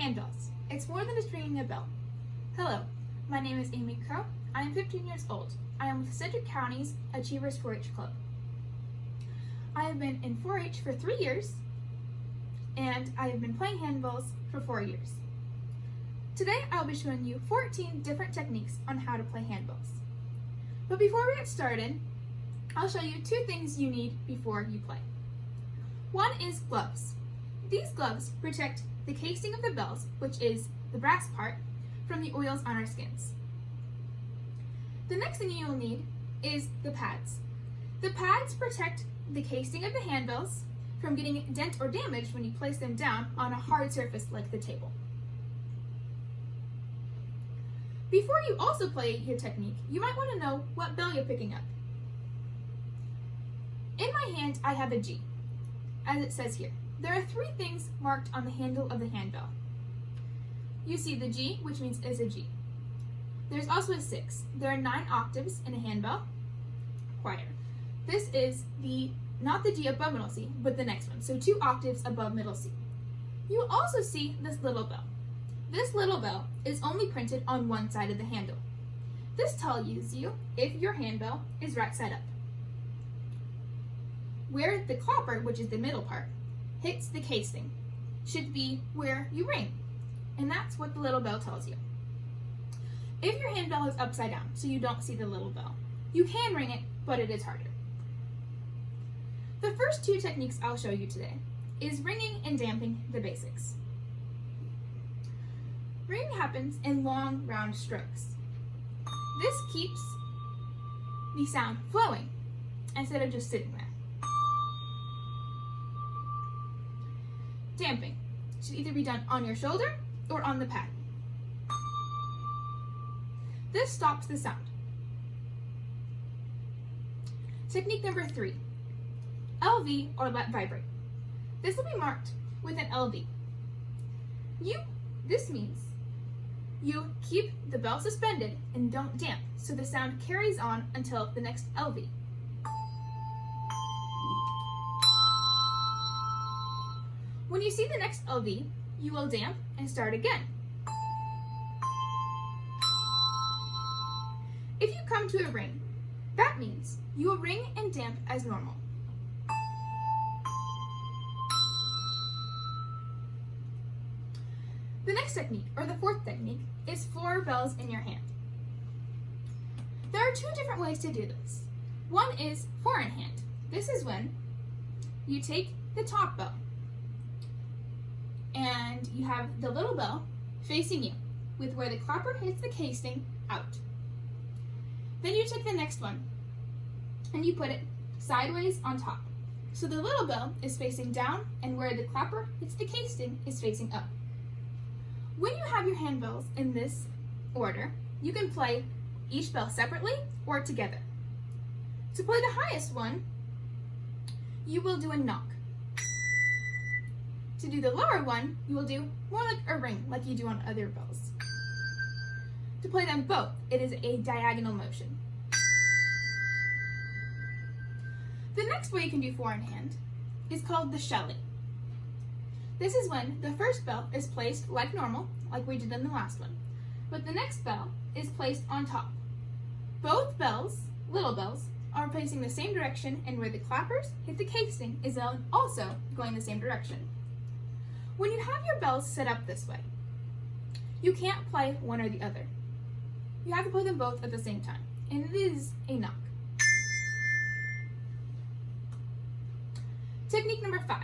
Handbells. It's more than just ringing a bell. Hello, my name is Amy Crow. I am 15 years old. I am with Sedgwick County's Achievers 4-H Club. I have been in 4-H for 3 years, and I have been playing handballs for 4 years. Today I will be showing you 14 different techniques on how to play handballs. But before we get started, I'll show you 2 things you need before you play. One is gloves. These gloves protect the casing of the bells, which is the brass part, from the oils on our skins. The next thing you will need is the pads. The pads protect the casing of the handbells from getting dent or damaged when you place them down on a hard surface like the table. Before you also play your technique, you might want to know what bell you're picking up. In my hand, I have a G, as it says here. There are 3 things marked on the handle of the handbell. You see the G, which means it's a G. There's also a 6. There are 9 octaves in a handbell. Choir. This is not the G above middle C, but the next one, so 2 octaves above middle C. You will also see this little bell. This little bell is only printed on one side of the handle. This tells you if your handbell is right side up. Where the clapper, which is the middle part, hits the casing should be where you ring, and that's what the little bell tells you. If your handbell is upside down, so you don't see the little bell, you can ring it, but it is harder. The first 2 techniques I'll show you today is ringing and damping, the basics. Ringing happens in long, round strokes. This keeps the sound flowing instead of just sitting there. Damping should either be done on your shoulder or on the pad. This stops the sound. Technique number 3, LV or let vibrate. This will be marked with an LV. This means you keep the bell suspended and don't damp, so the sound carries on until the next LV. When you see the next LV, you will damp and start again. If you come to a ring, that means you will ring and damp as normal. The next technique, or the 4th technique, is 4 bells in your hand. There are 2 different ways to do this. One is 4 in hand. This is when you take the top bell and you have the little bell facing you with where the clapper hits the casing out. Then you take the next one and you put it sideways on top. So the little bell is facing down and where the clapper hits the casing is facing up. When you have your handbells in this order, you can play each bell separately or together. To play the highest one, you will do a knock. To do the lower one, you will do more like a ring, like you do on other bells. To play them both, it is a diagonal motion. The next way you can do 4 in hand is called the Shelley. This is when the first bell is placed like normal, like we did in the last one, but the next bell is placed on top. Both bells, little bells, are facing the same direction, and where the clappers hit the casing is also going the same direction. When you have your bells set up this way, you can't play one or the other. You have to play them both at the same time, and it is a knock. Technique number 5,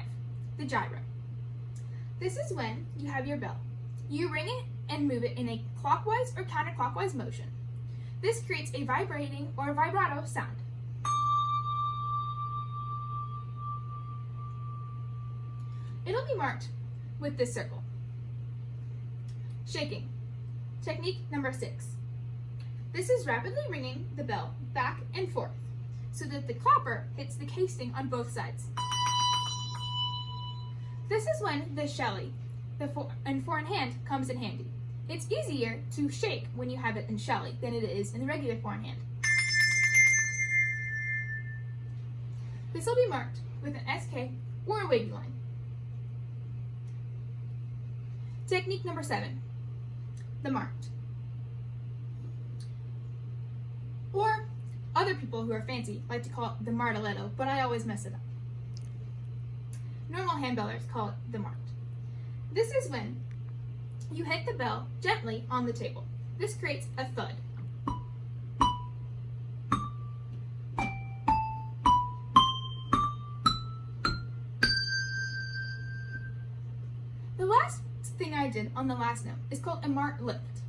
the gyro. This is when you have your bell. You ring it and move it in a clockwise or counterclockwise motion. This creates a vibrating or vibrato sound. It'll be marked with this circle. Shaking. Technique number 6. This is rapidly ringing the bell back and forth so that the clapper hits the casing on both sides. This is when the Shelley, the 4 in hand, comes in handy. It's easier to shake when you have it in Shelley than it is in the regular 4 in hand. This will be marked with an SK or a wavy line. Technique number 7, the marked. Or other people who are fancy like to call it the marteletto, but I always mess it up. Normal handbellers call it the marked. This is when you hit the bell gently on the table. This creates a thud. The last thing I did on the last note is called a marked lift.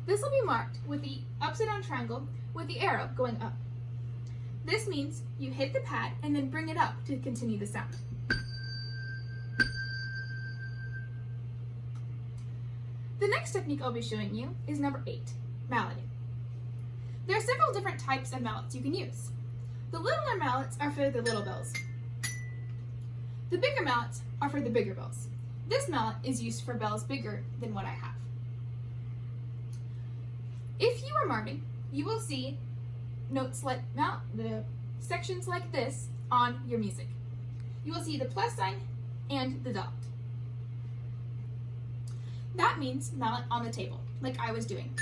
This will be marked with the upside down triangle with the arrow going up. This means you hit the pad and then bring it up to continue the sound. The next technique I'll be showing you is number 8, malleting. There are several different types of mallets you can use. The littler mallets are for the little bells. The bigger mallets are for the bigger bells. This mallet is used for bells bigger than what I have. If you are marking, you will see notes like the sections like this on your music. You will see the plus sign and the dot. That means mallet on the table, like I was doing.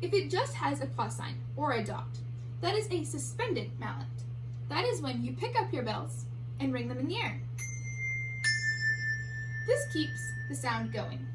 If it just has a plus sign or a dot, that is a suspended mallet. That is when you pick up your bells and ring them in the air. This keeps the sound going.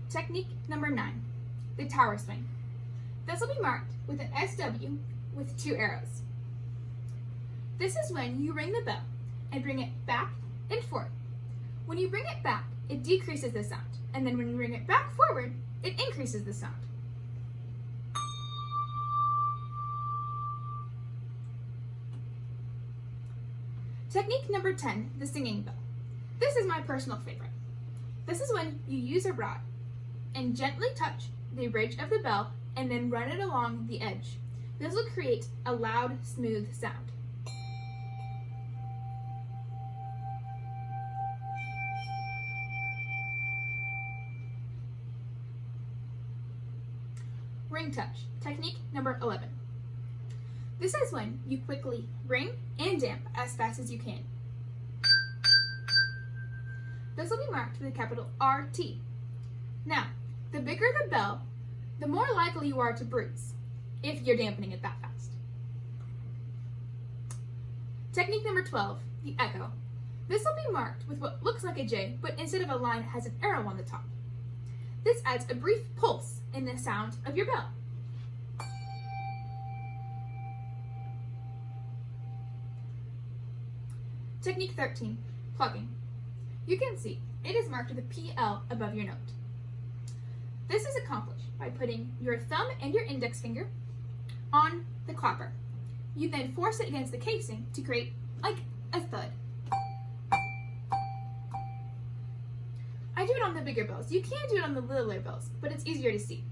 Technique number 9, the tower swing. This will be marked with an SW with 2 arrows. This is when you ring the bell and bring it back and forth. When you bring it back, it decreases the sound, and then when you bring it back forward, it increases the sound. Technique number 10, the singing bell. This is my personal favorite. This is when you use a rod and gently touch the ridge of the bell and then run it along the edge. This will create a loud, smooth sound. Ring touch, technique number 11. This is when you quickly ring and damp as fast as you can. This will be marked with a capital RT. Now, the bigger the bell, the more likely you are to bruise if you're dampening it that fast. Technique number 12, the echo. This will be marked with what looks like a J, but instead of a line, it has an arrow on the top. This adds a brief pulse in the sound of your bell. Technique 13, plugging. You can see it is marked with a PL above your note. This is accomplished by putting your thumb and your index finger on the clapper. You then force it against the casing to create like a thud. I do it on the bigger bells. You can do it on the littler bells, but it's easier to see.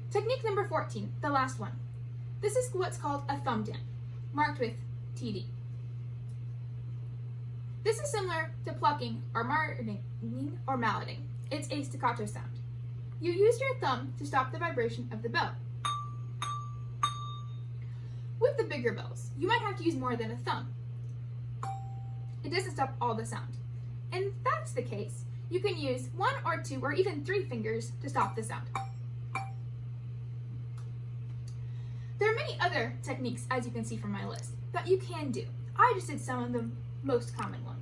Technique number 14, the last one. This is what's called a thumb damp, marked with TD. This is similar to plucking or marking or malleting. It's a staccato sound. You use your thumb to stop the vibration of the bell. With the bigger bells, you might have to use more than a thumb. It doesn't stop all the sound. And if that's the case, you can use 1 or 2 or even 3 fingers to stop the sound. There are many other techniques, as you can see from my list, that you can do. I just did some of the most common ones.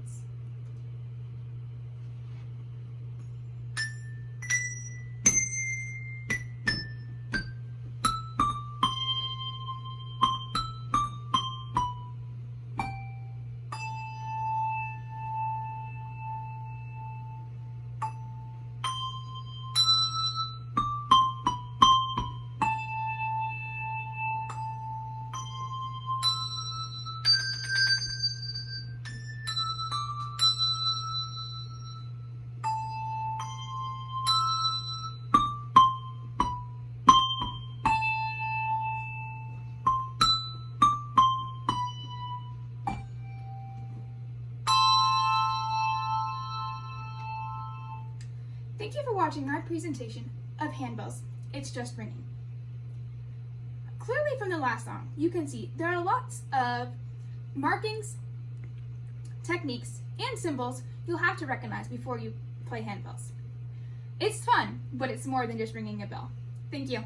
Thank you for watching our presentation of handbells, It's Just Ringing. Clearly from the last song, you can see there are lots of markings, techniques, and symbols you'll have to recognize before you play handbells. It's fun, but it's more than just ringing a bell. Thank you.